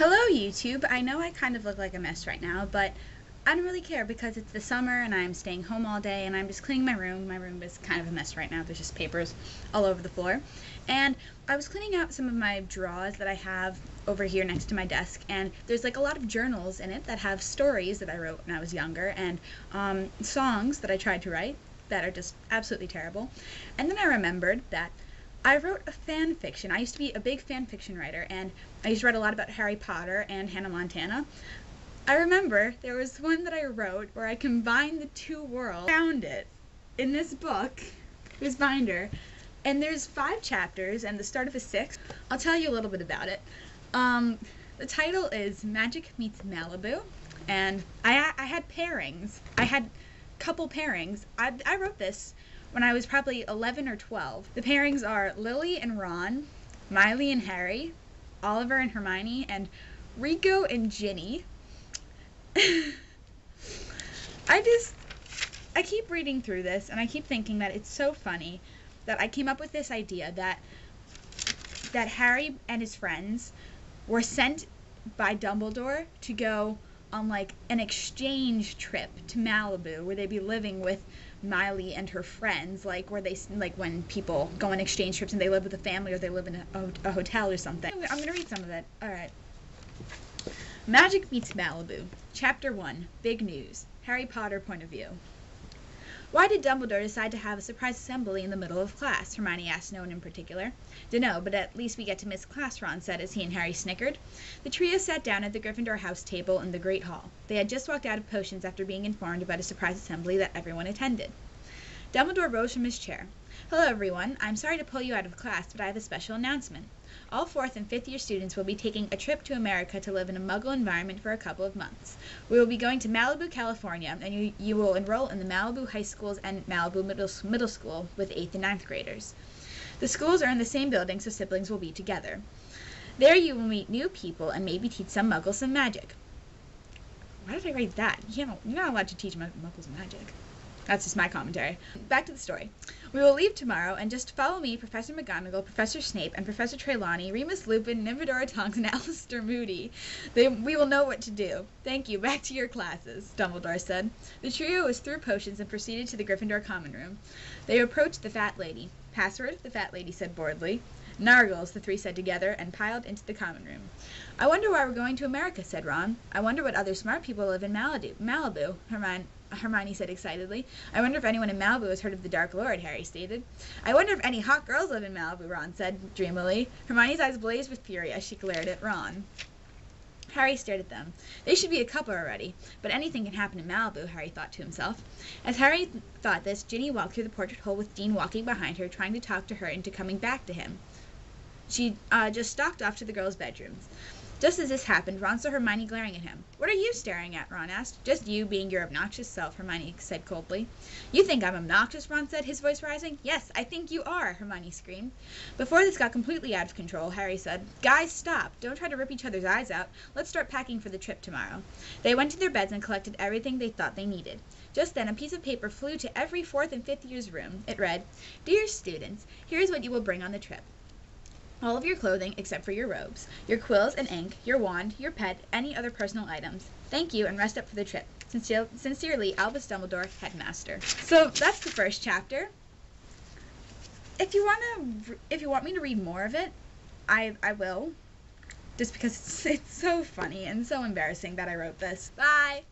Hello YouTube! I know I kind of look like a mess right now, but I don't really care because it's the summer and I'm staying home all day and I'm just cleaning my room. My room is kind of a mess right now. There's just papers all over the floor. And I was cleaning out some of my drawers that I have over here next to my desk, and there's like a lot of journals in it that have stories that I wrote when I was younger and songs that I tried to write that are just absolutely terrible. And then I remembered that I wrote a fan fiction. I used to be a big fan fiction writer, and I used to write a lot about Harry Potter and Hannah Montana. I remember there was one that I wrote where I combined the two worlds. I found it in this book, this binder, and there's 5 chapters and the start of a 6th. I'll tell you a little bit about it. The title is Magic Meets Malibu, and I had pairings. I had couple pairings. I wrote this when I was probably 11 or 12. The pairings are Lily and Ron, Miley and Harry, Oliver and Hermione, and Rico and Ginny. I keep reading through this and I keep thinking that it's so funny that I came up with this idea that Harry and his friends were sent by Dumbledore to go on like an exchange trip to Malibu where they'd be living with Miley and her friends, like where they, like when people go on exchange trips and they live with a family or they live in a hotel or something. I'm gonna read some of it. Alright. Magic Meets Malibu. Chapter 1. Big News. Harry Potter Point of View. Why did Dumbledore decide to have a surprise assembly in the middle of class? Hermione asked no one in particular. Dunno, but at least we get to miss class, Ron said as he and Harry snickered. The trio sat down at the Gryffindor house table in the Great Hall. They had just walked out of potions after being informed about a surprise assembly that everyone attended. Dumbledore rose from his chair. Hello, everyone. I'm sorry to pull you out of class, but I have a special announcement. All 4th and 5th year students will be taking a trip to America to live in a Muggle environment for a couple of months. We will be going to Malibu, California, and you will enroll in the Malibu High Schools and Malibu Middle School with 8th and 9th graders. The schools are in the same building, so siblings will be together. There you will meet new people and maybe teach some Muggles some magic. Why did I write that? You're not allowed to teach Muggles magic. That's just my commentary. Back to the story. We will leave tomorrow, and just follow me, Professor McGonagall, Professor Snape, and Professor Trelawney, Remus Lupin, Nymphadora Tonks, and Alistair Moody. We will know what to do. Thank you. Back to your classes, Dumbledore said. The trio was through potions and proceeded to the Gryffindor common room. They approached the fat lady. Password, the fat lady said boredly. Nargles, the 3 said together, and piled into the common room. I wonder why we're going to America, said Ron. I wonder what other smart people live in Malibu, Hermione said excitedly. I wonder if anyone in Malibu has heard of the Dark Lord, Harry stated. I wonder if any hot girls live in Malibu, Ron said dreamily. Hermione's eyes blazed with fury as she glared at Ron. Harry stared at them. They should be a couple already, but anything can happen in Malibu, Harry thought to himself. As Harry thought this, Ginny walked through the portrait hole with Dean walking behind her, trying to talk to her into coming back to him. She just stalked off to the girls' bedrooms. Just as this happened, Ron saw Hermione glaring at him. What are you staring at? Ron asked. Just you being your obnoxious self, Hermione said coldly. You think I'm obnoxious? Ron said, his voice rising. Yes, I think you are, Hermione screamed. Before this got completely out of control, Harry said, Guys, stop. Don't try to rip each other's eyes out. Let's start packing for the trip tomorrow. They went to their beds and collected everything they thought they needed. Just then, a piece of paper flew to every 4th and 5th year's room. It read, Dear students, here is what you will bring on the trip. All of your clothing except for your robes, your quills and ink, your wand, your pet, any other personal items. Thank you and rest up for the trip. Sincerely, Albus Dumbledore, Headmaster. So that's the first chapter. If you want me to read more of it, I will. Just because it's so funny and so embarrassing that I wrote this. Bye!